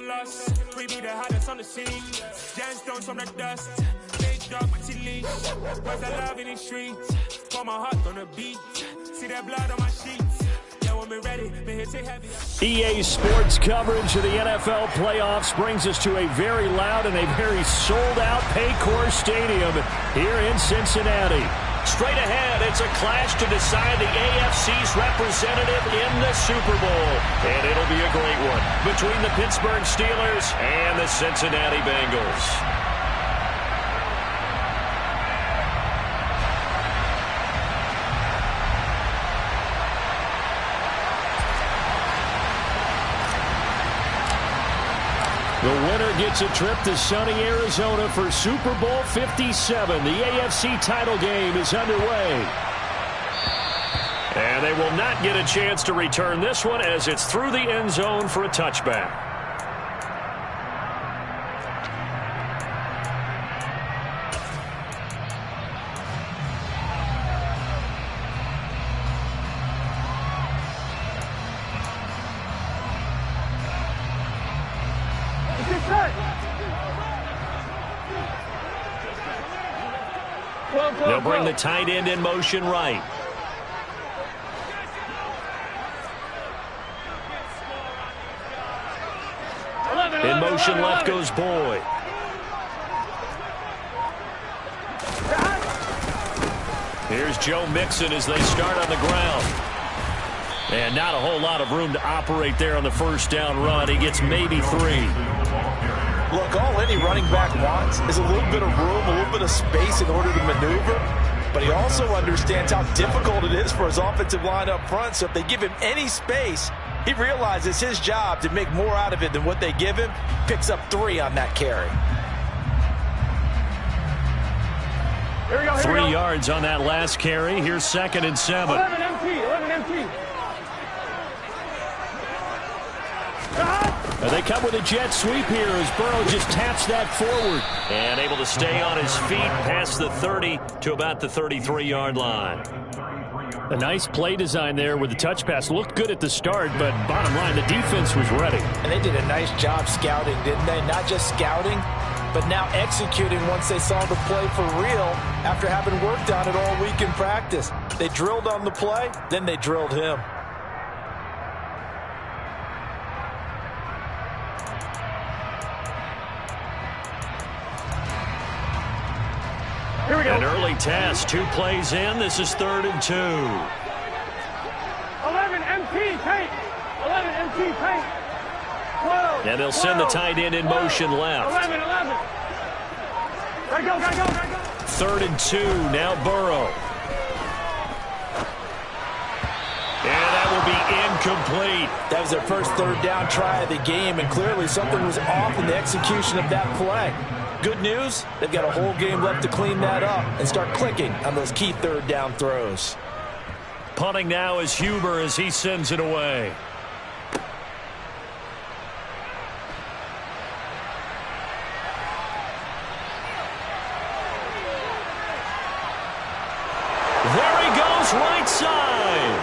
lost. We be the hottest on the scene. Gemstones from the dust. Big dog, chili. Was I love in the streets? Pour my heart on the beat. See that blood on my sheets. Yeah, when we ready, me hit it heavy. EA Sports coverage of the NFL playoffs brings us to a very loud and a very sold-out Paycor Stadium here in Cincinnati. Straight ahead, it's a clash to decide the AFC's representative in the Super Bowl. And it'll be a great one between the Pittsburgh Steelers and the Cincinnati Bengals. The winner gets a trip to sunny Arizona for Super Bowl 57. The AFC title game is underway. And they will not get a chance to return this one as it's through the end zone for a touchback. They'll bring the tight end in motion right. In motion left goes Boyd. Here's Joe Mixon as they start on the ground. And not a whole lot of room to operate there on the first down run. He gets maybe 3. Look, all any running back wants is a little bit of room, a little bit of space in order to maneuver. But he also understands how difficult it is for his offensive line up front. So if they give him any space, he realizes his job to make more out of it than what they give him. Picks up 3 on that carry. Here we go, 3 yards on that last carry. Here's 2nd and 7. 11 empty. They come with a jet sweep here as Burrow just taps that forward. And able to stay on his feet past the 30 to about the 33-yard line. A nice play design there with the touch pass. Looked good at the start, but bottom line, the defense was ready. And they did a nice job scouting, didn't they? Not just scouting, but now executing once they saw the play for real after having worked on it all week in practice. They drilled on the play, then they drilled him. Here we go. An early task, 2 plays in. This is 3rd and 2. 11 empty, paint. 11 empty, paint. 12. And they'll send the tight end in motion left. 11. Go. 3rd and 2, now Burrow. And that will be incomplete. That was their first 3rd down try of the game, and clearly something was off in the execution of that play. Good news, they've got a whole game left to clean that up and start clicking on those key 3rd down throws. Punting now is Huber as he sends it away. There he goes, right side.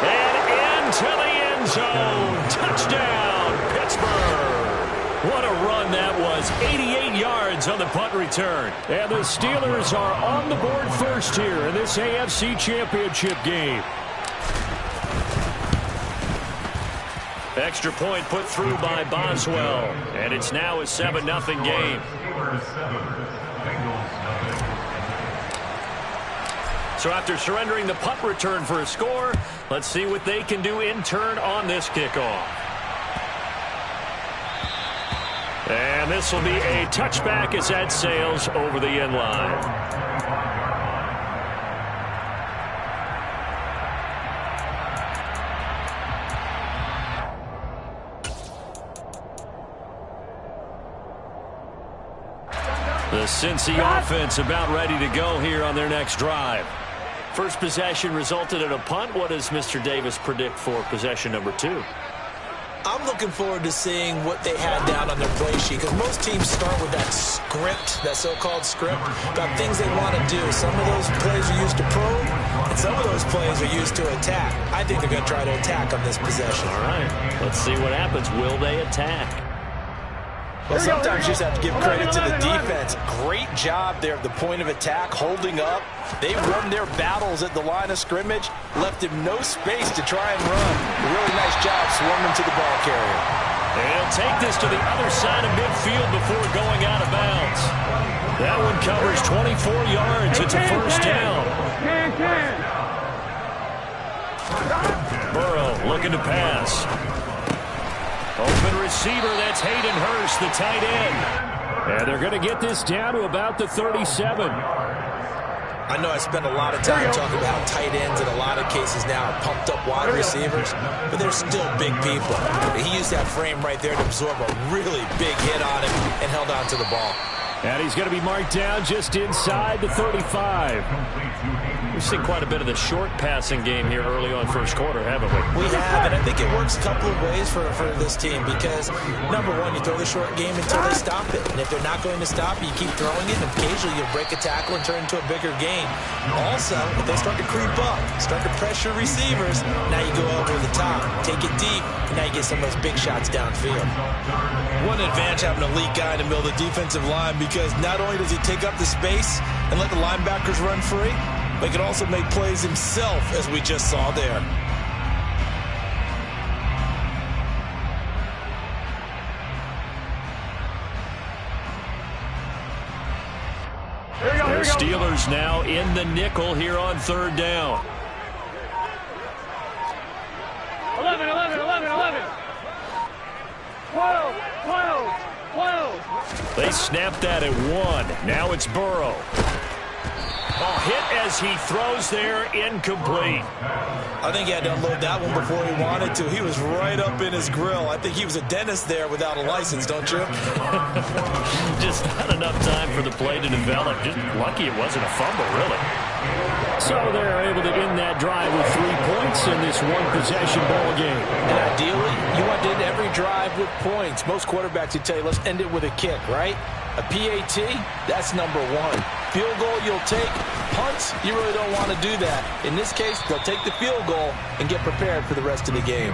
And into the end zone. Touchdown, Pittsburgh. What a run that was. 88 yards on the punt return. And the Steelers are on the board first here in this AFC Championship game. Extra point put through by Boswell. And it's now a 7-0 game. So after surrendering the punt return for a score, let's see what they can do in turn on this kickoff. And this will be a touchback as that sails over the end line. The Cincy offense about ready to go here on their next drive. First possession resulted in a punt. What does Mr. Davis predict for possession number 2? I'm looking forward to seeing what they had down on their play sheet, because most teams start with that script, that so-called script, about things they want to do. Some of those plays are used to probe, And some of those plays are used to attack. I think they're going to try to attack on this possession. All right, let's see what happens. Will they attack? Well, sometimes you just have to give credit to the defense. Great job there at the point of attack, holding up. They won their battles at the line of scrimmage, left him no space to try and run. A really nice job swarming to the ball carrier. And he'll take this to the other side of midfield before going out of bounds. That one covers 24 yards. It's a first down. Burrow looking to pass. Open receiver, that's Hayden Hurst, the tight end. And they're going to get this down to about the 37. I know I spent a lot of time talking about how tight ends in a lot of cases now are pumped up wide receivers, but they're still big people. He used that frame right there to absorb a really big hit on him and held on to the ball. And he's going to be marked down just inside the 35. We've seen quite a bit of the short passing game here early on first quarter, haven't we? We have, and I think it works a couple of ways for this team because, number one, you throw the short game until they stop it. And if they're not going to stop it, you keep throwing it, and occasionally you'll break a tackle and turn into a bigger gain. Also, if they start to creep up, start to pressure receivers, now you go over the top, take it deep, and now you get some of those big shots downfield. One advantage having an elite guy in the middle of the defensive line because not only does he take up the space and let the linebackers run free, but he can also make plays himself, as we just saw there. The Steelers now in the nickel here on third down. 11, 11, 11, 11. 12, 12, 12. They snapped that at 1. Now it's Burrow. Oh, hit as he throws there, incomplete. I think he had to unload that one before he wanted to. He was right up in his grill. I think he was a dentist there without a license, don't you? Just not enough time for the play to develop. Just lucky it wasn't a fumble, really. So they're able to end that drive with 3 points in this one-possession ball game. And ideally, you want to end every drive with points. Most quarterbacks would tell you, let's end it with a kick, right? A PAT, that's number 1. Field goal you'll take. Punts, you really don't want to do that. In this case, they'll take the field goal and get prepared for the rest of the game.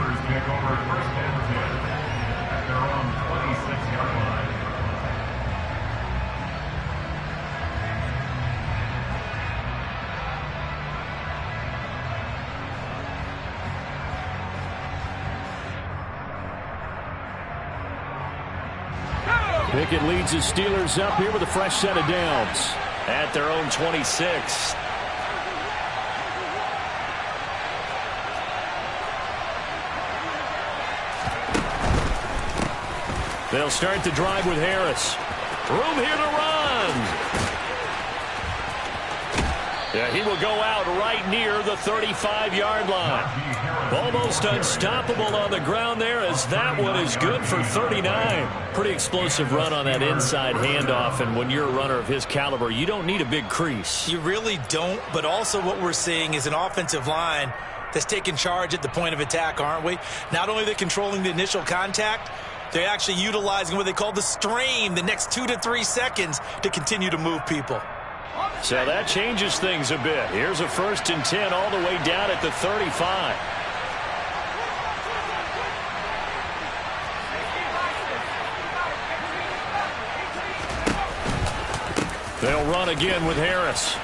Pickett leads the Steelers up here with a fresh set of downs at their own 26. They'll start the drive with Harris. Room here to run. Yeah, he will go out right near the 35-yard line. Almost unstoppable on the ground there as that one is good for 39. Pretty explosive run on that inside handoff, and when you're a runner of his caliber, you don't need a big crease. You really don't, but also what we're seeing is an offensive line that's taking charge at the point of attack, aren't we? Not only are they controlling the initial contact, they're actually utilizing what they call the strain the next 2 to 3 seconds to continue to move people. So that changes things a bit. Here's a 1st and 10 all the way down at the 35. They'll run again with Harris.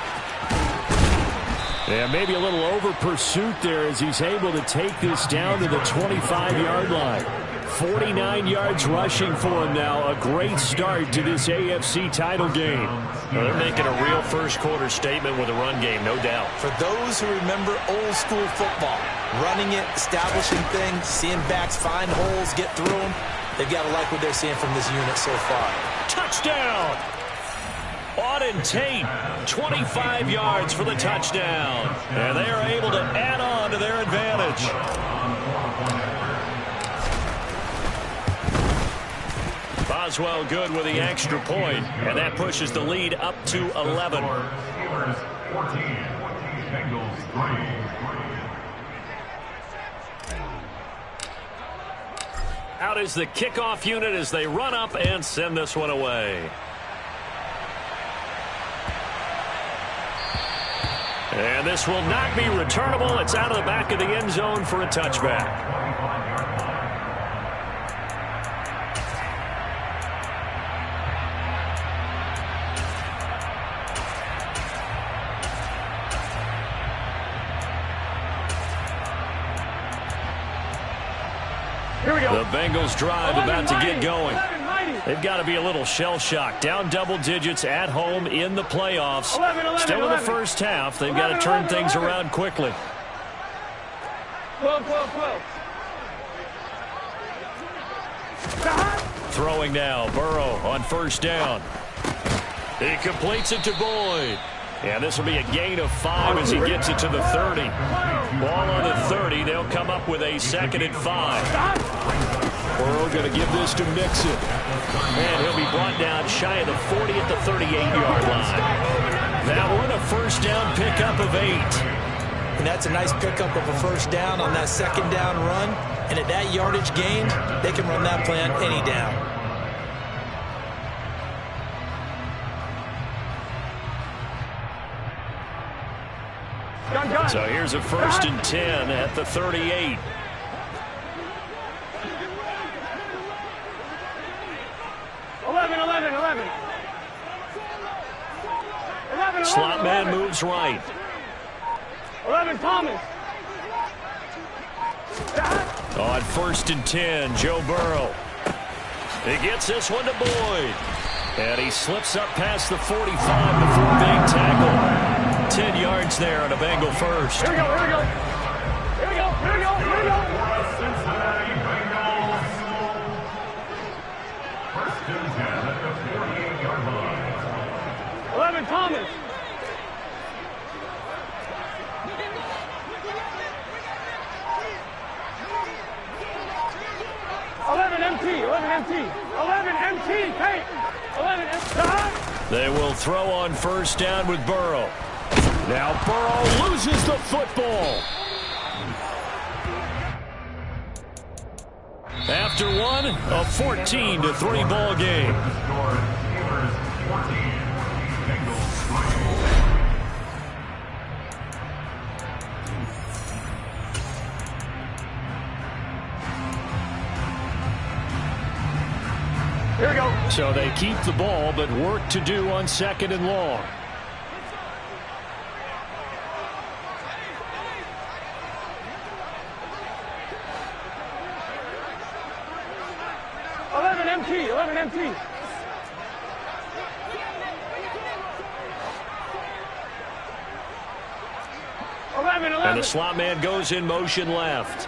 Yeah, maybe a little over pursuit there as he's able to take this down to the 25-yard line. 49 yards rushing for him now. A great start to this AFC title game. Well, they're making a real first-quarter statement with a run game, no doubt. For those who remember old-school football, running it, establishing things, seeing backs find holes, get through them, they've got to like what they're seeing from this unit so far. Touchdown! Auden Tate, 25 yards for the touchdown. And they are able to add on to their advantage. Boswell good with the extra point, and that pushes the lead up to 11. Out is the kickoff unit as they run up and send this one away. And this will not be returnable. It's out of the back of the end zone for a touchback. The Bengals drive about to get going. They've got to be a little shell-shocked. Down double digits at home in the playoffs. Still in the first half. They've got to turn things around quickly. 12. Throwing now. Burrow on first down. He completes it to Boyd. And this will be a gain of 5 as he gets it to the 30. Ball on the 30. They'll come up with a 2nd and 5. Burrow going to give this to Mixon. And he'll be brought down shy of the 40 at the 38-yard line. That one a first down pickup of 8. And that's a nice pickup of a first down on that 2nd down run. And at that yardage gained, they can run that play on any down. So here's a 1st and 10 at the 38. Slot man moves right. 11 Thomas. On 1st and 10, Joe Burrow. He gets this one to Boyd. And he slips up past the 45 before being tackled. 10 yards there on a Bengal first. Here we go. 11 Thomas. 11 MT, Pate. 11 MT. They will throw on first down with Burrow. Now Burrow loses the football. After one, a 14-3 ball game. Here we go. So they keep the ball, but work to do on 2nd and long. MT. 11. And the slot man goes in motion left.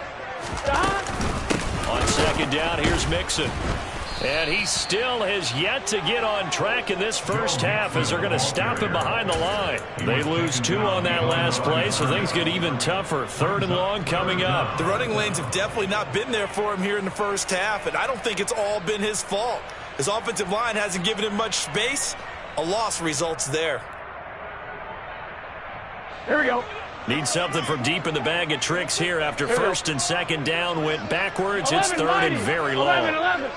On 2nd down, here's Mixon. And he still has yet to get on track in this first half as they're going to stop him behind the line. They lose 2 on that last play, so things get even tougher. 3rd and long coming up. The running lanes have definitely not been there for him here in the first half, and I don't think it's all been his fault. His offensive line hasn't given him much space. A loss results there. Here we go. Need something from deep in the bag of tricks here after 1st and 2nd down went backwards. It's 3rd and very long. 11.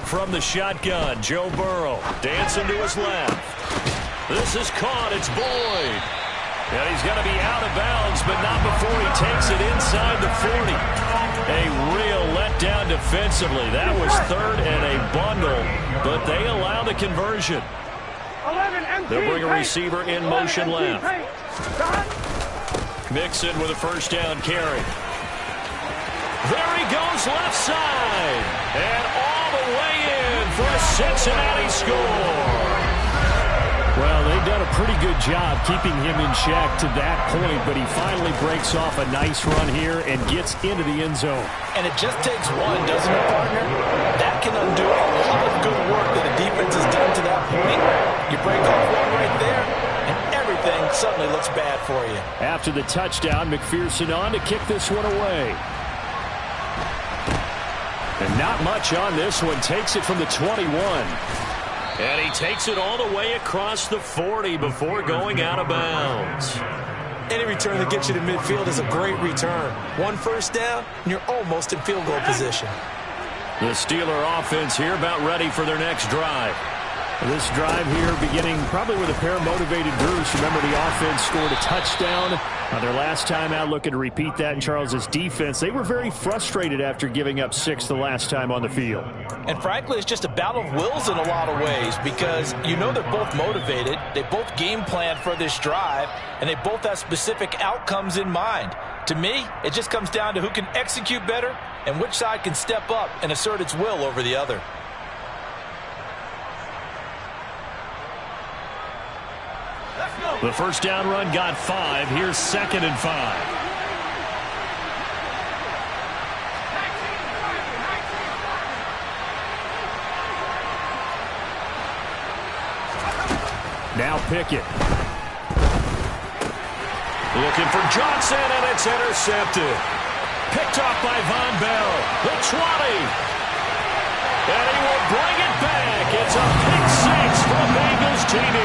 From the shotgun, Joe Burrow dancing to his left. This is caught. It's Boyd. And he's going to be out of bounds, but not before he takes it inside the 40. A real letdown defensively. That was 3rd and a bundle, but they allow the conversion. They'll bring a receiver in motion left. Mixon with a first down carry. There he goes left side. And all the way in for a Cincinnati score. Well, they've done a pretty good job keeping him in check to that point, but he finally breaks off a nice run here and gets into the end zone. And it just takes one, doesn't it, partner? That can undo a lot of good work that the defense has done to that point. You break off one right there, and everything suddenly looks bad for you. After the touchdown, McPherson on to kick this one away. And not much on this one. Takes it from the 21. And he takes it all the way across the 40 before going out of bounds. Any return that gets you to midfield is a great return. One first down, and you're almost in field goal position. The Steeler offense here about ready for their next drive. This drive here beginning probably with a pair of motivated Bruce. Remember, the offense scored a touchdown their last time out, looking to repeat that in Charles's defense. They were very frustrated after giving up 6 the last time on the field. And frankly, it's just a battle of wills in a lot of ways, because you know they're both motivated. They both game planned for this drive, and they both have specific outcomes in mind. To me, it just comes down to who can execute better and which side can step up and assert its will over the other. The first down run got 5. Here's 2nd and 5. Now Pickett. Looking for Johnson, and it's intercepted. Picked off by Von Bell. The 20. And he will bring it back. It's a pick 6 for Bengals TD.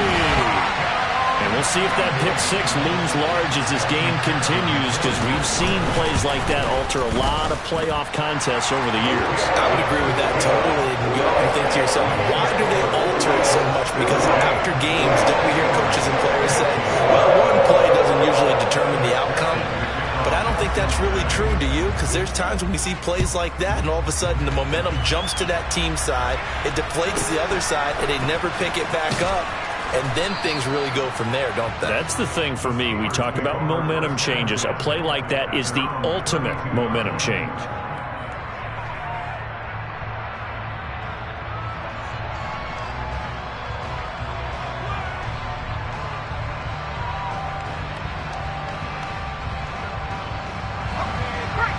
And we'll see if that pick 6 looms large as this game continues, because we've seen plays like that alter a lot of playoff contests over the years. I would agree with that totally. And go and think to yourself, why do they alter it so much? Because after games, don't we hear coaches and players say, well, one play doesn't usually determine the outcome? But I don't think that's really true, do you? Because there's times when we see plays like that, and all of a sudden the momentum jumps to that team side, it deflates the other side, and they never pick it back up. And then things really go from there, don't they? That's the thing for me. We talk about momentum changes. A play like that is the ultimate momentum change.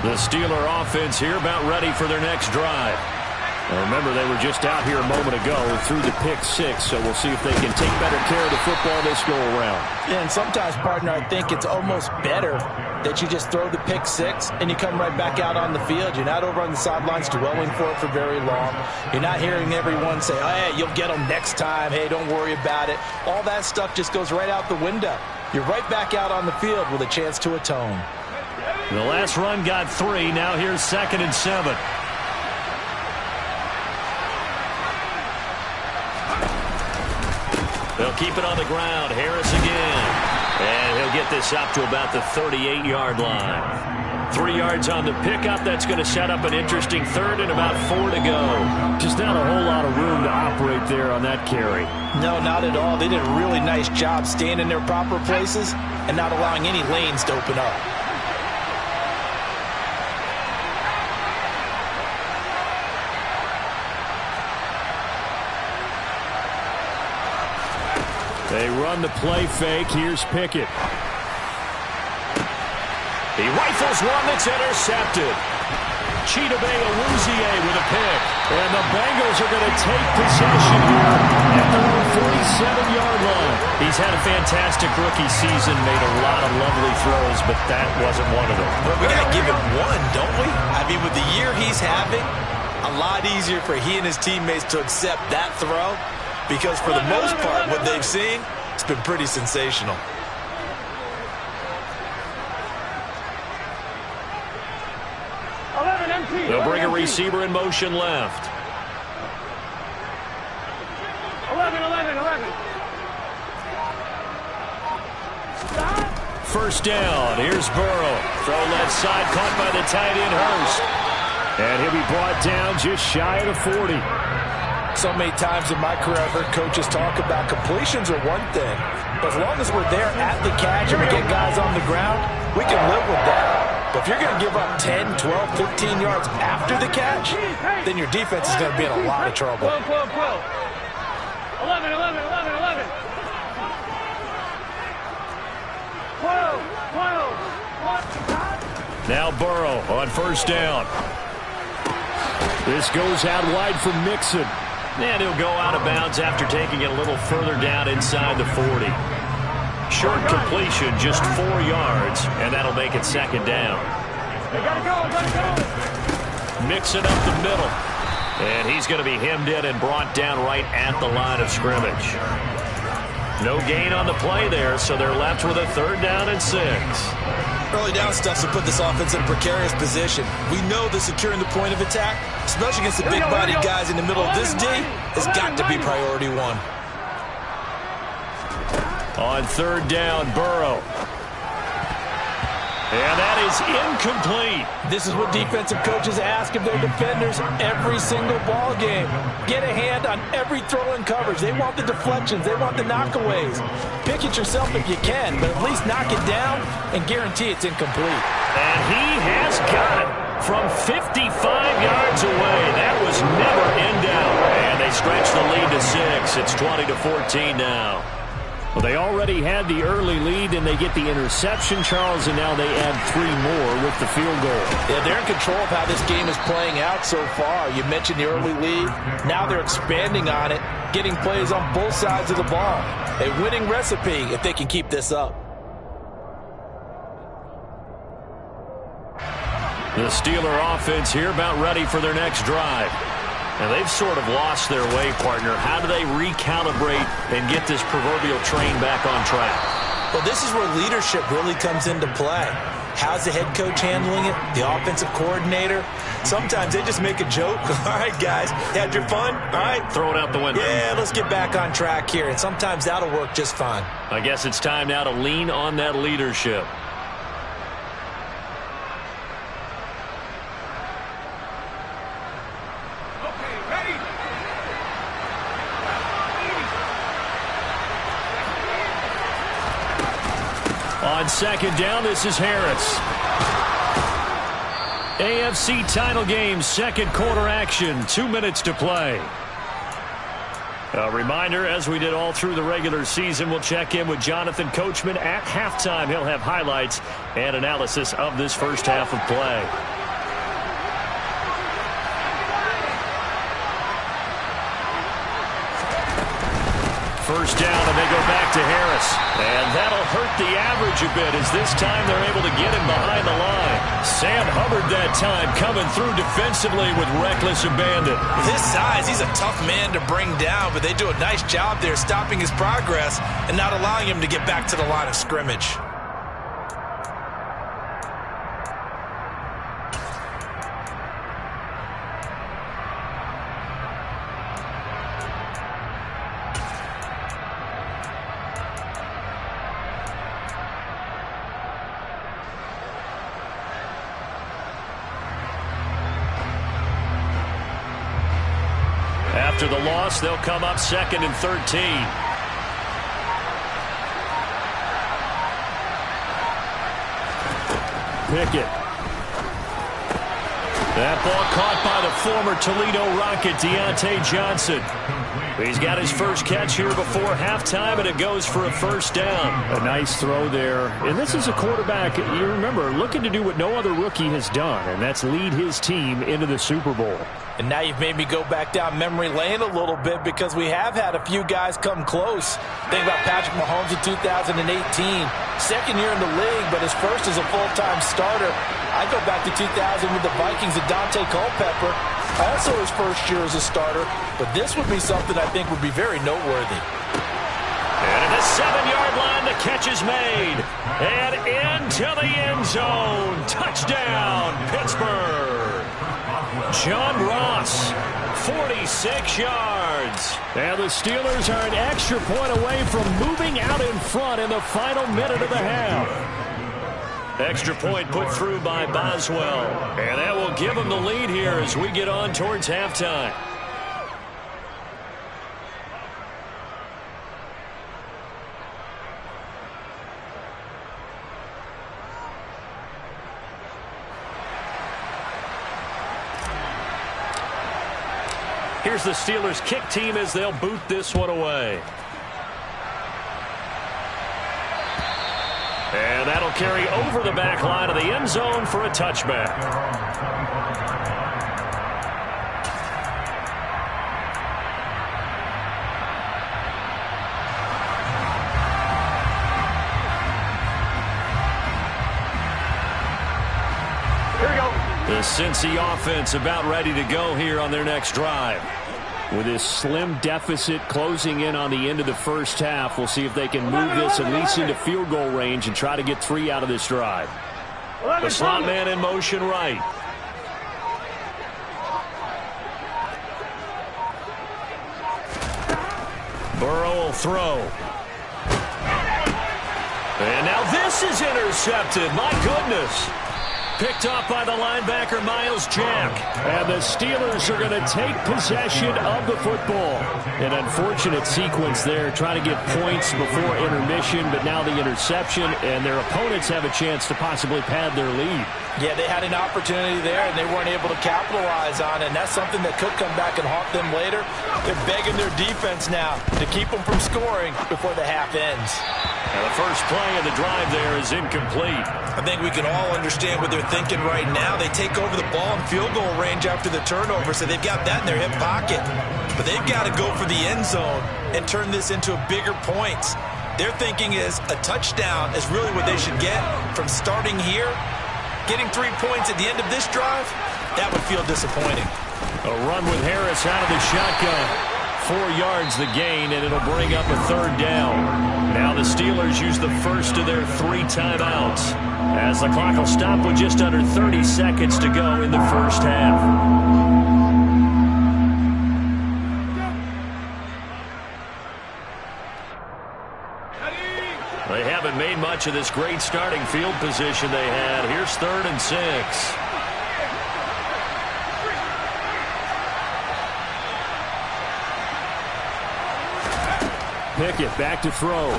The Steeler offense here about ready for their next drive. Well, remember, they were just out here a moment ago through the pick 6, so we'll see if they can take better care of the football this go-around. Yeah, and sometimes, partner, I think it's almost better that you just throw the pick 6 and you come right back out on the field. You're not over on the sidelines dwelling for it for very long. You're not hearing everyone say, oh, hey, you'll get them next time. Hey, don't worry about it. All that stuff just goes right out the window. You're right back out on the field with a chance to atone. The last run got 3. Now here's 2nd and 7. They'll keep it on the ground. Harris again. And he'll get this up to about the 38-yard line. 3 yards on the pickup. That's going to set up an interesting 3rd and about 4 to go. Just not a whole lot of room to operate there on that carry. No, not at all. They did a really nice job staying in their proper places and not allowing any lanes to open up. They run the play fake. Here's Pickett. He rifles one that's intercepted. Chidobe Awuzie with a pick. And the Bengals are going to take possession here at their own 47-yard line. He's had a fantastic rookie season, made a lot of lovely throws, but that wasn't one of them. Well, we got to give him one, don't we? I mean, with the year he's having, a lot easier for he and his teammates to accept that throw. Because for the most part, what they've seen, it's been pretty sensational. They'll bring a receiver in motion left. 11. First down. Here's Burrow. Throw left side, caught by the tight end Hurst. And he'll be brought down just shy of the 40. So many times in my career, I've heard coaches talk about completions are one thing. But as long as we're there at the catch and we get guys on the ground, we can live with that. But if you're going to give up 10, 12, 15 yards after the catch, then your defense is going to be in a lot of trouble. 11. Now Burrow on first down. This goes out wide for Mixon. And he'll go out of bounds after taking it a little further down inside the 40. Short completion, just 4 yards, and that'll make it second down. Mixon up the middle. And he's going to be hemmed in and brought down right at the line of scrimmage. No gain on the play there, so they're left with a 3rd down and 6. Early down stuff to put this offense in a precarious position. We know that securing the point of attack, especially against the big-bodied guys in the middle of this D, has got to be priority 1. On 3rd down, Burrow. And that is incomplete. This is what defensive coaches ask of their defenders every single ball game. Get a hand on every throw in coverage. They want the deflections. They want the knockaways. Pick it yourself if you can, but at least knock it down and guarantee it's incomplete. And he has got it from 55 yards away. That was never in doubt. And they stretch the lead to 6. It's 20-14 now. Well, they already had the early lead, and they get the interception, Charles, and now they add 3 more with the field goal. Yeah, they're in control of how this game is playing out so far. You mentioned the early lead. Now they're expanding on it, getting plays on both sides of the ball. A winning recipe if they can keep this up. The Steeler offense here about ready for their next drive. And they've sort of lost their way, partner. How do they recalibrate and get this proverbial train back on track? Well, this is where leadership really comes into play. How's the head coach handling it? The offensive coordinator? Sometimes they just make a joke. All right, guys, had your fun? All right. Throw it out the window. Yeah, let's get back on track here. And sometimes that'll work just fine. I guess it's time now to lean on that leadership. On 2nd down, this is Harris. AFC title game, 2nd quarter action, 2 minutes to play. A reminder, as we did all through the regular season, we'll check in with Jonathan Coachman at halftime. He'll have highlights and analysis of this first half of play. First down, and they go back to Harris. And that'll hurt the average a bit, as this time they're able to get him behind the line. Sam Hubbard that time coming through defensively with reckless abandon. With his size, he's a tough man to bring down, but they do a nice job there stopping his progress and not allowing him to get back to the line of scrimmage. After the loss, they'll come up 2nd and 13. Pickett. That ball caught by the former Toledo Rocket, Deontay Johnson. He's got his first catch here before halftime, and it goes for a first down. A nice throw there. And this is a quarterback, you remember, looking to do what no other rookie has done, and that's lead his team into the Super Bowl. And now you've made me go back down memory lane a little bit, because we have had a few guys come close. Think about Patrick Mahomes in 2018. 2nd year in the league, but his first as a full-time starter. I go back to 2000 with the Vikings and Dante Culpepper. Also his first year as a starter. But this would be something I think would be very noteworthy. And at the 7-yard line, the catch is made. And into the end zone. Touchdown, Pittsburgh. John Ross, 46 yards. And the Steelers are an extra point away from moving out in front in the final minute of the half. Extra point put through by Boswell. And that will give them the lead here as we get on towards halftime. Here's the Steelers kick team as they'll boot this one away. And that'll carry over the back line of the end zone for a touchback. Here we go. The Cincy offense about ready to go here on their next drive. With this slim deficit closing in on the end of the first half, we'll see if they can move this at least into field goal range and try to get 3 out of this drive. The slot man in motion right. Burrow will throw. And now this is intercepted. My goodness. Picked off by the linebacker, Myles Jack. And the Steelers are going to take possession of the football. An unfortunate sequence there, trying to get points before intermission, but now the interception, and their opponents have a chance to possibly pad their lead. Yeah, they had an opportunity there, and they weren't able to capitalize on it, and that's something that could come back and haunt them later. They're begging their defense now to keep them from scoring before the half ends. And the first play of the drive there is incomplete. I think we can all understand what they're thinking right now. They take over the ball in field goal range after the turnover, so they've got that in their hip pocket. But they've got to go for the end zone and turn this into bigger points. Their thinking is a touchdown is really what they should get from starting here. Getting 3 points at the end of this drive, that would feel disappointing. A run with Harris out of the shotgun. 4 yards the gain, and it'll bring up a 3rd down. Now the Steelers use the first of their 3 timeouts, as the clock will stop with just under 30 seconds to go in the first half. They haven't made much of this great starting field position they had. Here's 3rd and 6. Pickett back to throw.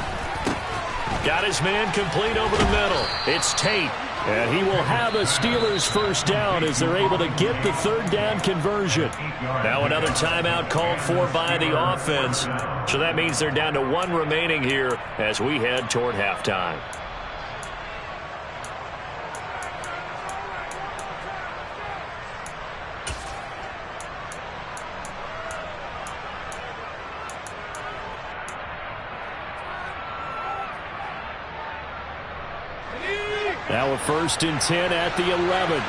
Got his man complete over the middle. It's Tate. And he will have a Steelers first down as they're able to get the 3rd down conversion. Now another timeout called for by the offense. So that means they're down to 1 remaining here as we head toward halftime. Now a 1st and 10 at the 11.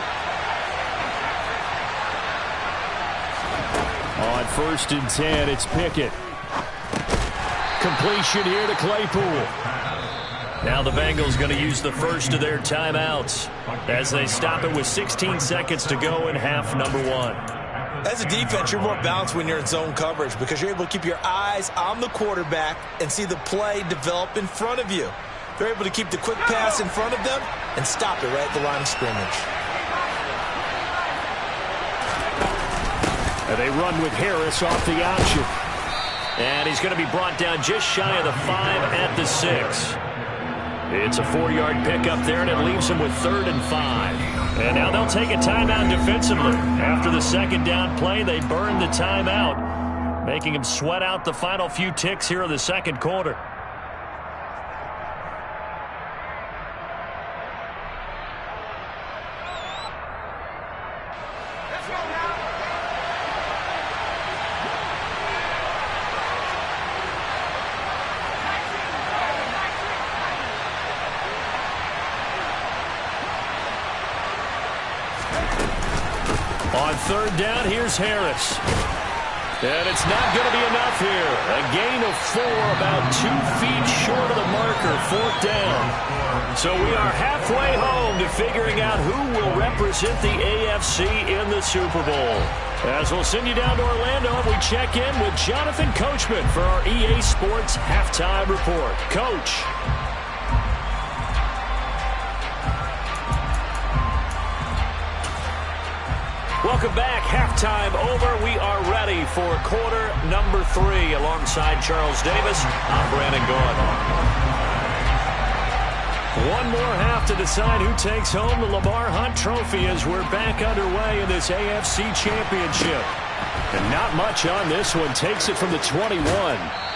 On 1st and 10, it's Pickett. Completion here to Claypool. Now the Bengals going to use the first of their timeouts as they stop it with 16 seconds to go in half number 1. As a defense, you're more balanced when you're in zone coverage because you're able to keep your eyes on the quarterback and see the play develop in front of you. They're able to keep the quick pass in front of them and stop it right at the line of scrimmage. And they run with Harris off the option. And he's going to be brought down just shy of the 5 at the 6. It's a 4-yard pickup there, and it leaves him with 3rd and 5. And now they'll take a timeout defensively. After the 2nd down play, they burn the timeout, making him sweat out the final few ticks here in the 2nd quarter. On 3rd down, here's Harris. And it's not going to be enough here. A gain of 4, about 2 feet short of the marker, 4th down. So we are halfway home to figuring out who will represent the AFC in the Super Bowl. As we'll send you down to Orlando, and we check in with Jonathan Coachman for our EA Sports Halftime Report. Coach. Welcome back. Halftime over. We are ready for quarter number 3. Alongside Charles Davis, I'm Brandon Gaudin. One more half to decide who takes home the Lamar Hunt Trophy as we're back underway in this AFC Championship. And not much on this one. Takes it from the 21.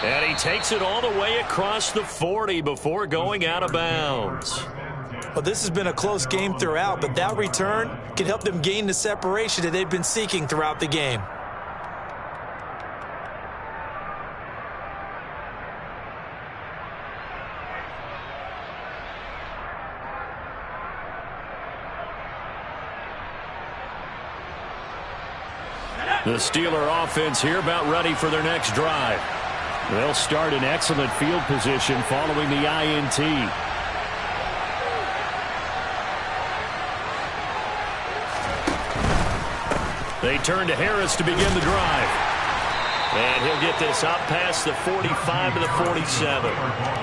And he takes it all the way across the 40 before going out of bounds. Well, this has been a close game throughout, but that return can help them gain the separation that they've been seeking throughout the game. The Steeler offense here about ready for their next drive. They'll start in excellent field position following the INT. They turn to Harris to begin the drive. And he'll get this up past the 45 to the 47.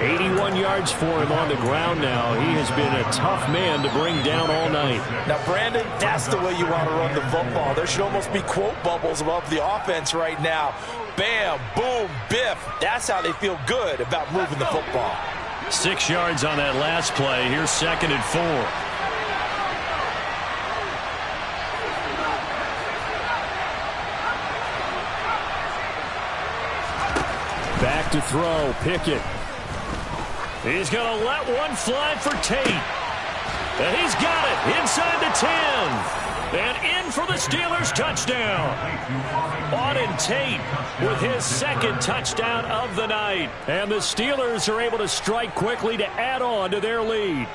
81 yards for him on the ground now. He has been a tough man to bring down all night. Now, Brandon, that's the way you want to run the football. There should almost be quote bubbles above the offense right now. Bam, boom, biff. That's how they feel good about moving the football. 6 yards on that last play. Here's 2nd and 4. Back to throw, Pickett. He's going to let one fly for Tate. And he's got it inside the 10. And in for the Steelers touchdown. Auden Tate with his 2nd touchdown of the night. And the Steelers are able to strike quickly to add on to their lead.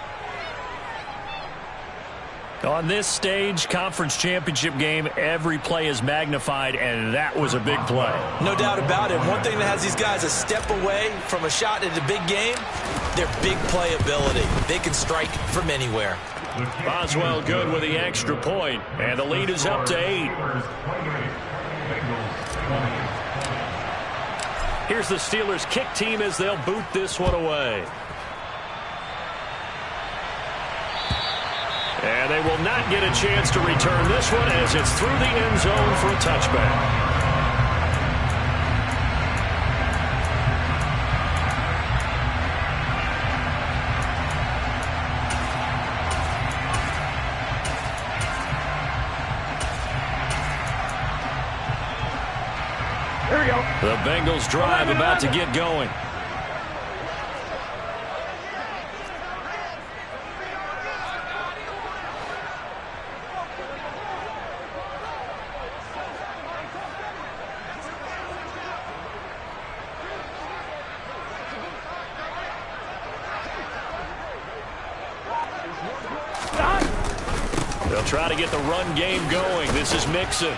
On this stage, conference championship game, every play is magnified, and that was a big play. No doubt about it. One thing that has these guys a step away from a shot at a big game, their big play ability. They can strike from anywhere. Boswell good with the extra point, and the lead is up to 8. Here's the Steelers kick team as they'll boot this one away. And they will not get a chance to return this one as it's through the end zone for a touchback. Here we go. The Bengals drive about to get going. They'll try to get the run game going. This is Mixon.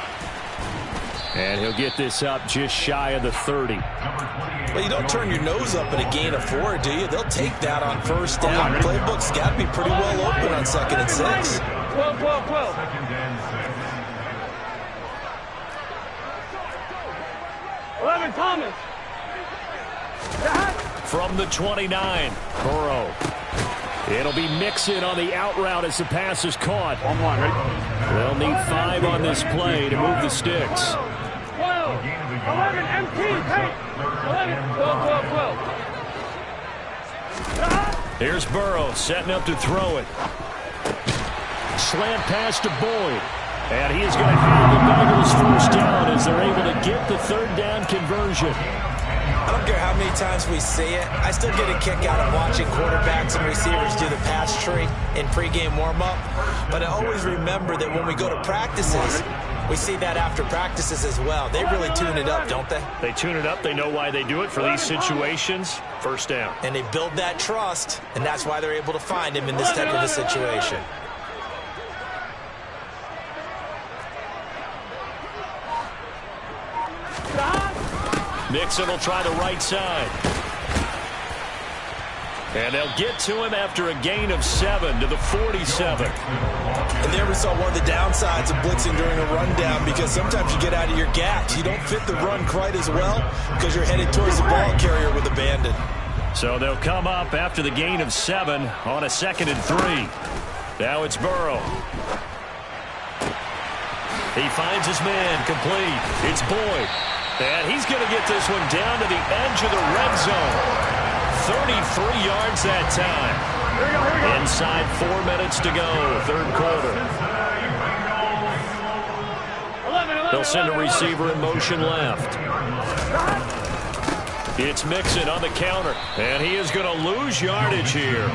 And he'll get this up just shy of the 30. Well, you don't turn your nose up at a gain of 4, do you? They'll take that on first down. Playbook's got to be pretty well open on 2nd and 6. 12, 12, 12. 11, Thomas. From the 29, Burrow. It'll be Mixon on the out route as the pass is caught. 1-1, ready? They'll need 5 on this play to move the sticks. 12, 11, MT, take. 11, 12, 12, 12. Here's Burrow setting up to throw it. Slant pass to Boyd. And he is going to have the Bengals first down as they're able to get the 3rd down conversion. I don't care how many times we see it. I still get a kick out of watching quarterbacks and receivers do the pass tree in pregame warm-up. But I always remember that when we go to practices, we see that after practices as well. They really tune it up, don't they? They tune it up. They know why they do it for these situations. First down. And they build that trust, and that's why they're able to find him in this type of a situation. Mixon will try the right side. And they'll get to him after a gain of 7 to the 47. And there we saw one of the downsides of blitzing during a rundown, because sometimes you get out of your gaps. You don't fit the run quite as well because you're headed towards the ball carrier with abandon. So they'll come up after the gain of 7 on a 2nd and 3. Now it's Burrow. He finds his man complete. It's Boyd. And he's going to get this one down to the edge of the red zone. 33 yards that time. Here we go. Inside 4 minutes to go, 3rd quarter. 11, They'll send a receiver in motion left. It's Mixon on the counter. And he is going to lose yardage here.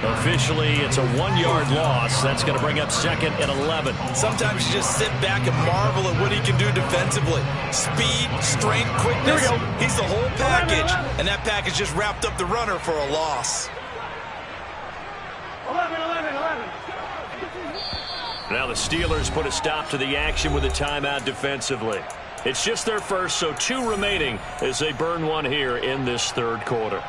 Officially, it's a 1-yard loss. That's going to bring up 2nd and 11. Sometimes you just sit back and marvel at what he can do defensively. Speed, strength, quickness. He's the whole package. And that package just wrapped up the runner for a loss. 11, 11, 11. Now the Steelers put a stop to the action with a timeout defensively. It's just their first, so 2 remaining as they burn one here in this third quarter.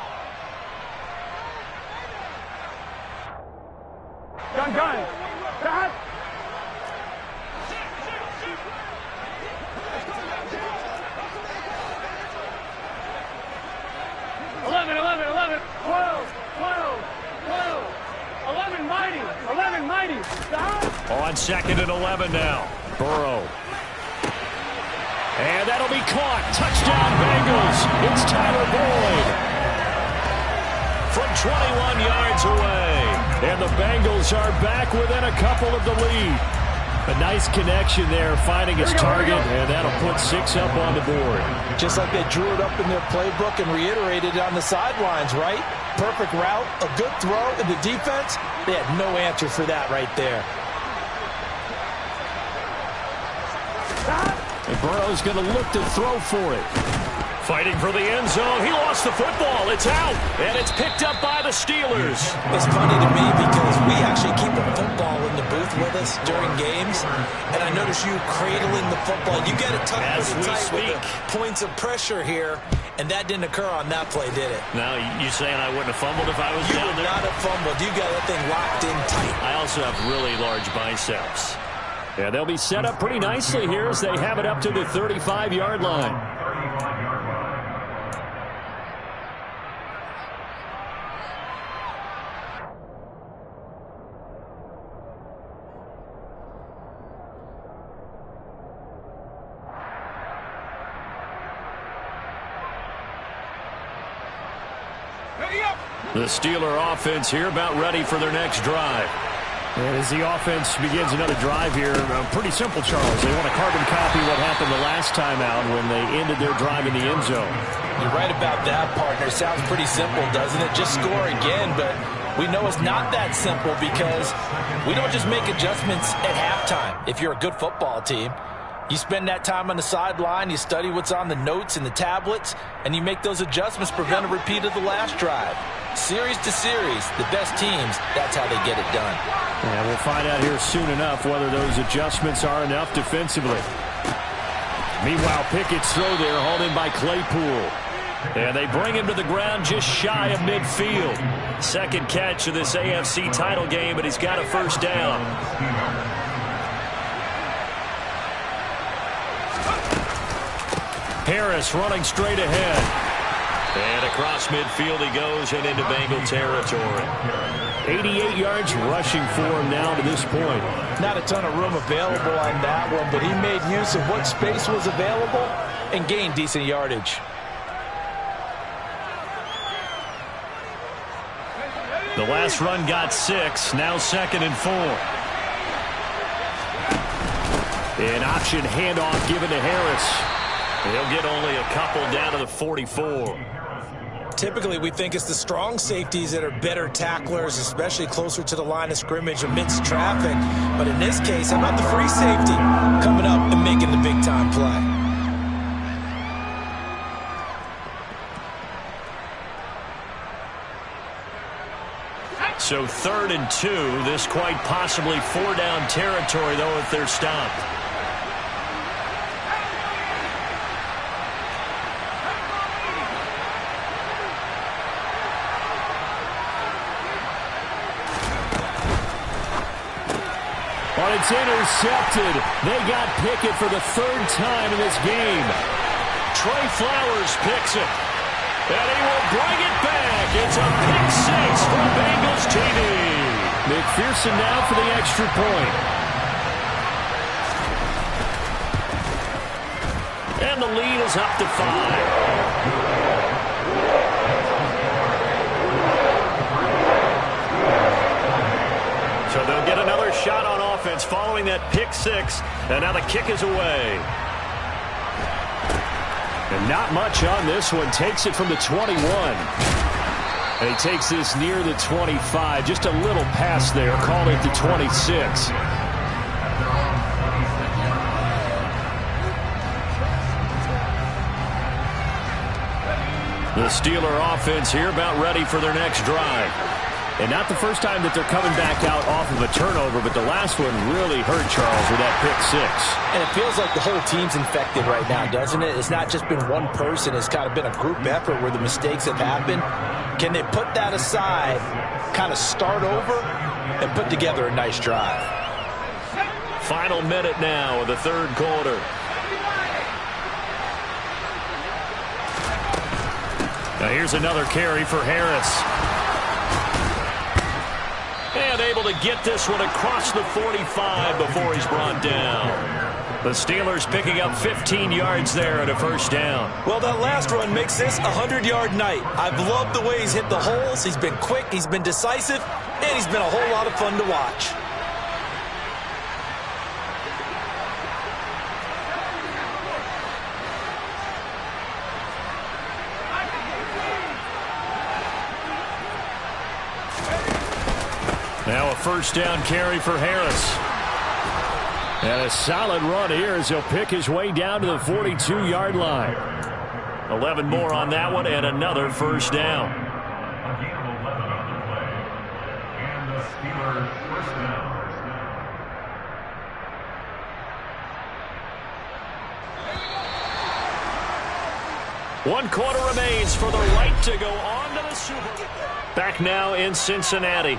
Gun. Stop. Eleven. 11 mighty. Stop. On 2nd and 11 now. Burrow. And that'll be caught. Touchdown Bengals. It's Tyler Boyd. From 21 yards away. And the Bengals are back within a couple of the lead. A nice connection there, finding his target, and that'll put 6 up on the board. Just like they drew it up in their playbook and reiterated it on the sidelines, right? Perfect route, a good throw, and the defense, they had no answer for that right there. And Burrow's going to look to throw for it. Fighting for the end zone. He lost the football. It's out. And it's picked up by the Steelers. It's funny to me because we actually keep a football in the booth with us during games. And I notice you cradling the football. You get it tucked As pretty we tight with speak. the points of pressure here. And that didn't occur on that play, did it? Now, you saying I wouldn't have fumbled if I was You down would there? not have fumbled. You got that thing locked in tight. I also have really large biceps. Yeah, they'll be set up pretty nicely here as they have it up to the 35-yard line. The Steeler offense here about ready for their next drive. And as the offense begins another drive here, pretty simple, Charles. They want to carbon copy what happened the last time out when they ended their drive in the end zone. You're right about that, partner. Sounds pretty simple, doesn't it? Just score again, but we know it's not that simple because we don't just make adjustments at halftime. If you're a good football team, you spend that time on the sideline, you study what's on the notes and the tablets, and you make those adjustments, prevent a repeat of the last drive. Series to series, the best teams, that's how they get it done. And we'll find out here soon enough whether those adjustments are enough defensively. Meanwhile, Pickett's throw there hauled in by Claypool. And they bring him to the ground just shy of midfield. Second catch of this AFC title game, but he's got a first down. Harris running straight ahead. And across midfield he goes and into Bengal territory. 88 yards rushing for him now to this point. Not a ton of room available on that one, but he made use of what space was available and gained decent yardage. The last run got 6, now 2nd and 4. An option handoff given to Harris. He'll get only a couple down to the 44. Typically, we think it's the strong safeties that are better tacklers, especially closer to the line of scrimmage amidst traffic. But in this case, how about the free safety coming up and making the big-time play? So 3rd and 2. This quite possibly 4-down territory, though, if they're stopped. But it's intercepted. They got Pickett for the 3rd time in this game. Trey Flowers picks it. And he will bring it back. It's a pick 6 for Bengals TD. McPherson now for the extra point. And the lead is up to 5. So they'll get another shot on offense following that pick 6. And now the kick is away. And not much on this one. Takes it from the 21. And he takes this near the 25. Just a little pass there. Called it the 26. The Steeler offense here about ready for their next drive. And not the first time that they're coming back out off of a turnover, but the last one really hurt Charles with that pick six. And it feels like the whole team's infected right now, doesn't it? It's not just been one person. It's kind of been a group effort where the mistakes have happened. Can they put that aside, kind of start over, and put together a nice drive? Final minute now of the third quarter. Now here's another carry for Harris. And able to get this one across the 45 before he's brought down. The Steelers picking up 15 yards there at a first down. Well, that last run makes this a 100-yard night. I've loved the way he's hit the holes. He's been quick, he's been decisive, and he's been a whole lot of fun to watch. Now a first down carry for Harris. And a solid run here as he'll pick his way down to the 42-yard line. 11 more on that one and another first down. A gain of 11 on the play. And the Steelers first down. One quarter remains for the right to go on to the Super Bowl. Back now in Cincinnati.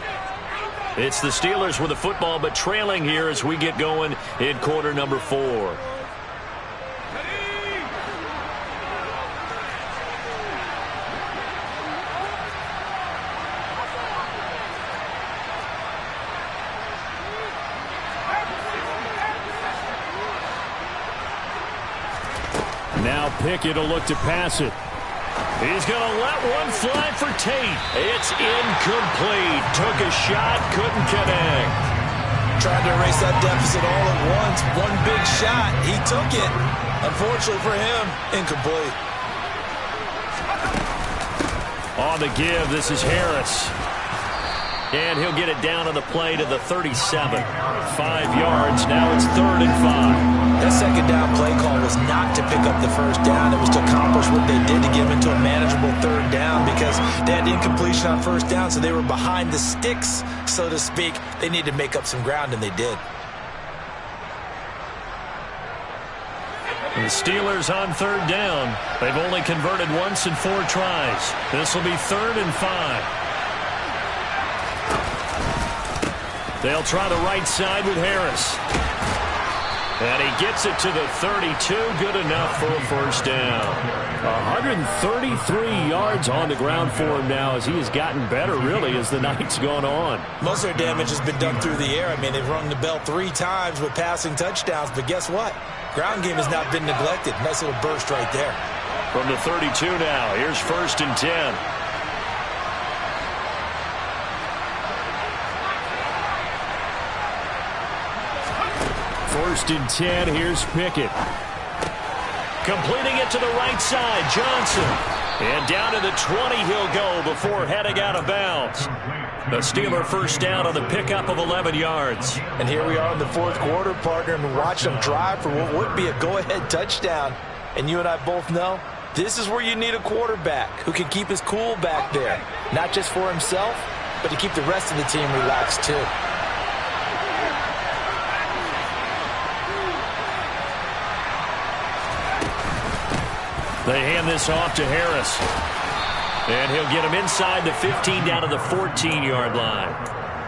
It's the Steelers with the football, but trailing here as we get going in quarter number 4. Now Pickett will look to pass it. He's going to let one fly for Tate. It's incomplete. Took a shot, couldn't connect. Trying to erase that deficit all at once. One big shot. He took it. Unfortunately for him, incomplete. On the give, this is Harris. And he'll get it down on the play to the 37. 5 yards. Now it's 3rd and 5. That second down play call was not to pick up the first down. It was to accomplish what they did to get them into a manageable 3rd down because they had incompletion on first down, so they were behind the sticks, so to speak. They needed to make up some ground, and they did. The Steelers on 3rd down. They've only converted once in 4 tries. This will be 3rd and 5. They'll try the right side with Harris. And he gets it to the 32. Good enough for a first down. 133 yards on the ground for him now as he has gotten better, really, as the night's gone on. Most of their damage has been done through the air. I mean, they've rung the bell 3 times with passing touchdowns, but guess what? Ground game has not been neglected. Nice little burst right there. From the 32 now, here's 1st and 10. First and 10, here's Pickett. Completing it to the right side, Johnson. And down to the 20 he'll go before heading out of bounds. The Steeler first down on the pickup of 11 yards. And here we are in the 4th quarter, partner, and watch them drive for what would be a go-ahead touchdown. And you and I both know this is where you need a quarterback who can keep his cool back there. Not just for himself, but to keep the rest of the team relaxed too. They hand this off to Harris. And he'll get him inside the 15 down to the 14-yard line.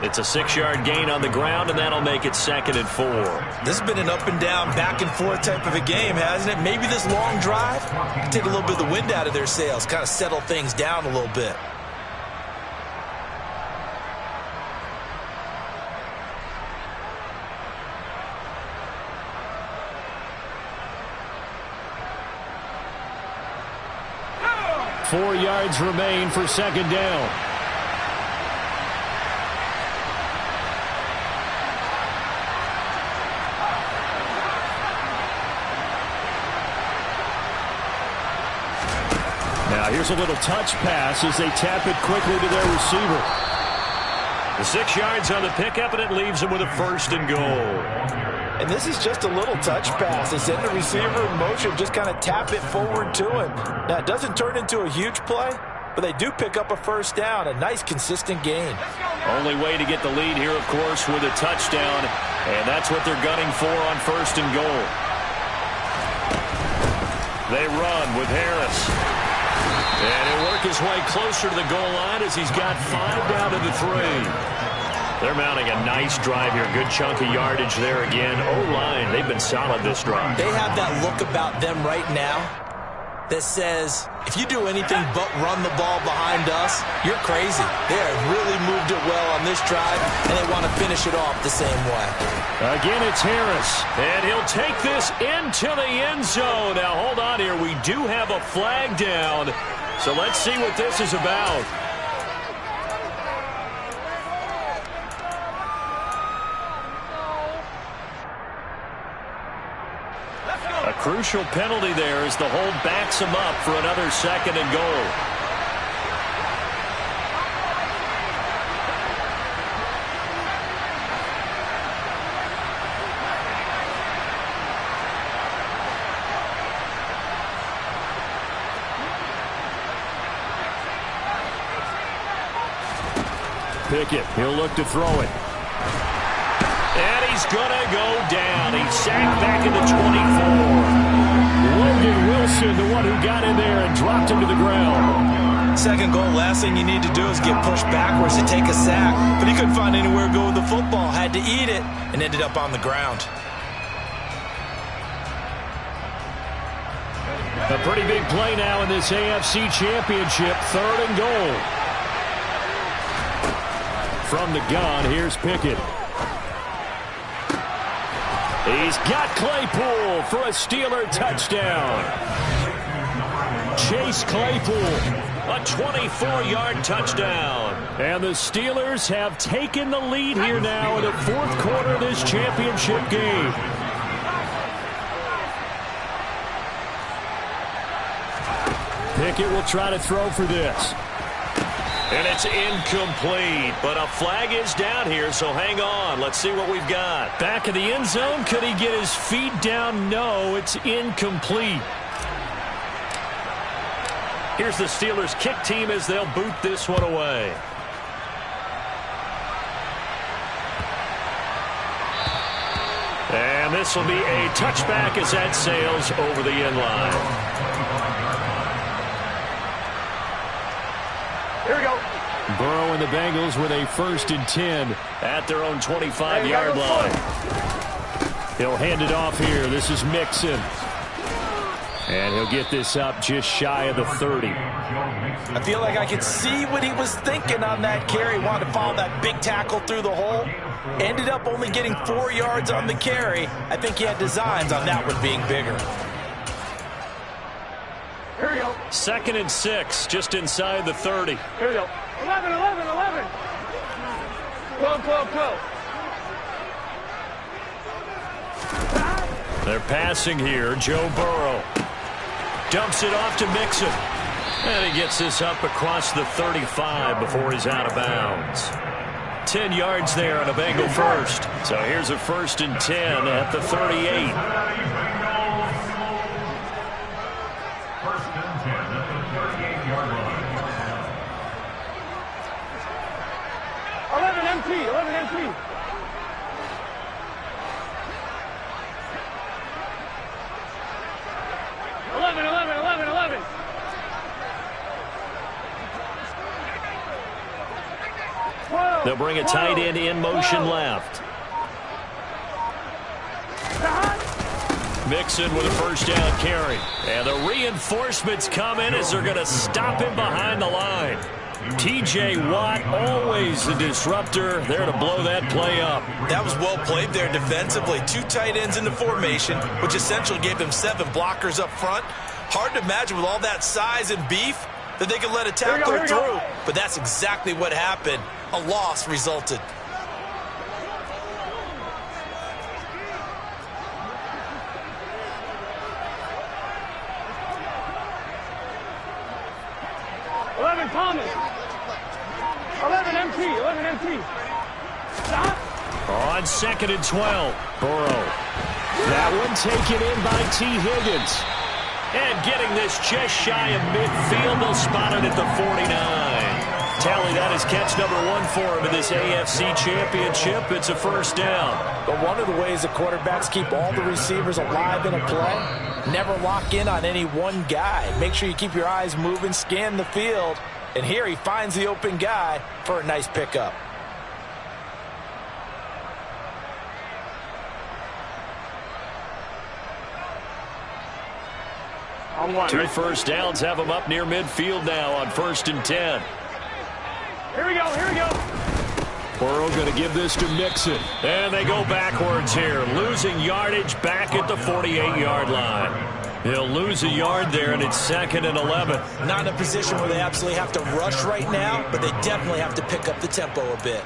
It's a 6-yard gain on the ground, and that'll make it 2nd and 4. This has been an up-and-down, back-and-forth type of a game, hasn't it? Maybe this long drive can take a little bit of the wind out of their sails, kind of settle things down a little bit. Four yards remain for 2nd down. Now here's a little touch pass as they tap it quickly to their receiver. The 6 yards on the pickup, and it leaves them with a 1st and goal. And this is just a little touch pass. They send the receiver in motion, just kind of tap it forward to him. Now, it doesn't turn into a huge play, but they do pick up a first down. A nice, consistent gain. Only way to get the lead here, of course, with a touchdown, and that's what they're gunning for on 1st and goal. They run with Harris. And he'll work his way closer to the goal line as he's got 5 down to the 3. They're mounting a nice drive here. Good chunk of yardage there again. O-line, they've been solid this drive. They have that look about them right now that says, if you do anything but run the ball behind us, you're crazy. They have really moved it well on this drive, and they want to finish it off the same way. Again, it's Harris, and he'll take this into the end zone. Now, hold on here. We do have a flag down, so let's see what this is about. A crucial penalty there as the hold backs him up for another 2nd and goal. Pickett, he'll look to throw it. And he's going to go down. He's sacked back into 24. Logan Wilson, the one who got in there and dropped him to the ground. 2nd goal, last thing you need to do is get pushed backwards to take a sack. But he couldn't find anywhere to go with the football. Had to eat it and ended up on the ground. A pretty big play now in this AFC Championship. 3rd and goal. From the gun, here's Pickett. He's got Claypool for a Steeler touchdown. Chase Claypool, a 24-yard touchdown. And the Steelers have taken the lead here now in the 4th quarter of this championship game. Pickett will try to throw for this. And it's incomplete, but a flag is down here, so hang on. Let's see what we've got. Back in the end zone, could he get his feet down? No, it's incomplete. Here's the Steelers kick team as they'll boot this one away. And this will be a touchback as that sails over the end line. Here we go. Burrow and the Bengals with a 1st and 10 at their own 25-yard line. He'll hand it off here. This is Mixon. And he'll get this up just shy of the 30. I feel like I could see what he was thinking on that carry. Wanted to follow that big tackle through the hole. Ended up only getting 4 yards on the carry. I think he had designs on that one being bigger. Here we go. 2nd and 6, just inside the 30. Here we go. 11, 11, 11. 12, 12, 12. They're passing here. Joe Burrow dumps it off to Mixon. And he gets this up across the 35 before he's out of bounds. 10 yards there on a Bengal first. So here's a 1st and 10 at the 38. 1st and 10 at the 38-yard line. 11 MT, 11 MT. They'll bring a tight end in motion left. Mixon with a 1st down carry. And the reinforcements come in as they're going to stop him behind the line. T.J. Watt, always a disruptor, there to blow that play up. That was well played there defensively. 2 tight ends in the formation, which essentially gave them 7 blockers up front. Hard to imagine with all that size and beef that they could let a tackler through. But that's exactly what happened. A loss resulted. Thomas. 11 MT, 11 MT. Stop. On 2nd and 12, Burrow. That one taken in by T. Higgins. And getting this just shy of midfield, they'll spot it at the 49. Tally, that is catch number 1 for him in this AFC Championship. It's a first down. But one of the ways the quarterbacks keep all the receivers alive in a play, never lock in on any one guy. Make sure you keep your eyes moving, scan the field. And here he finds the open guy for a nice pickup. Two first downs have him up near midfield now on 1st and 10. Here we go. Burrow going to give this to Mixon. And they go backwards here, losing yardage back at the 48-yard line. He'll lose a yard there, and it's 2nd and 11. Not in a position where they absolutely have to rush right now, but they definitely have to pick up the tempo a bit.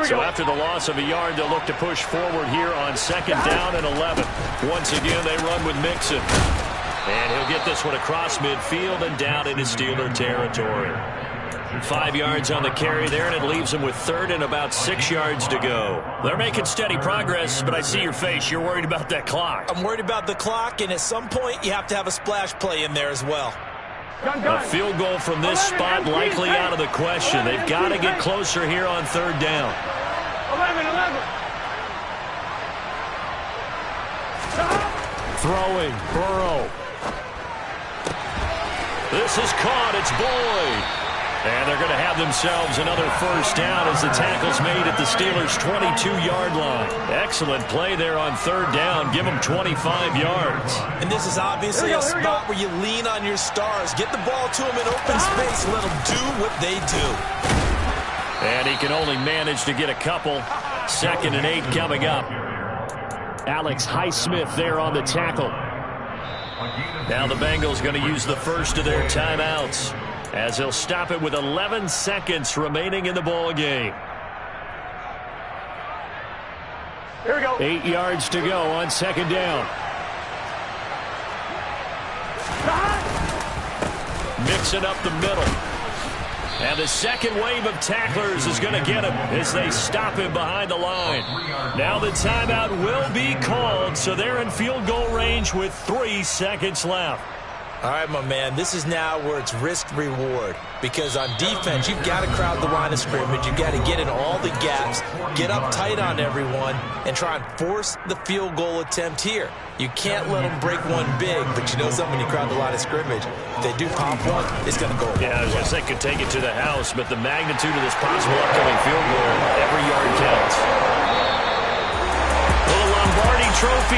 So after the loss of a yard, they'll look to push forward here on 2nd down and 11. Once again, they run with Mixon. And he'll get this one across midfield and down into Steeler territory. 5 yards on the carry there, and it leaves them with 3rd and about 6 yards to go. They're making steady progress, but I see your face. You're worried about that clock. I'm worried about the clock, and at some point, you have to have a splash play in there as well. A field goal from this spot likely out of the question. They've got to get closer here on 3rd down. 11. Throwing, Burrow. This is caught. It's Boyd. And they're going to have themselves another first down as the tackle's made at the Steelers' 22-yard line. Excellent play there on 3rd down. Give them 25 yards. And this is obviously a spot where you lean on your stars. Get the ball to them in open space. Let them do what they do. And he can only manage to get a couple. 2nd and 8 coming up. Alex Highsmith there on the tackle. Now the Bengals going to use the first of their timeouts, as they'll stop it with 11 seconds remaining in the ball game. Here we go. 8 yards to go on 2nd down. Mixing up the middle. And the second wave of tacklers is going to get him as they stop him behind the line. Now the timeout will be called, so they're in field goal range with 3 seconds left. All right, my man, this is now where it's risk-reward. Because on defense, you've got to crowd the line of scrimmage. You've got to get in all the gaps, get up tight on everyone, and try and force the field goal attempt here. You can't let them break one big, but you know something, when you crowd the line of scrimmage, if they do pop one, it's going to go. Yeah, I was going to say could take it to the house, but the magnitude of this possible upcoming field goal, every yard counts. Well, the Lombardi Trophy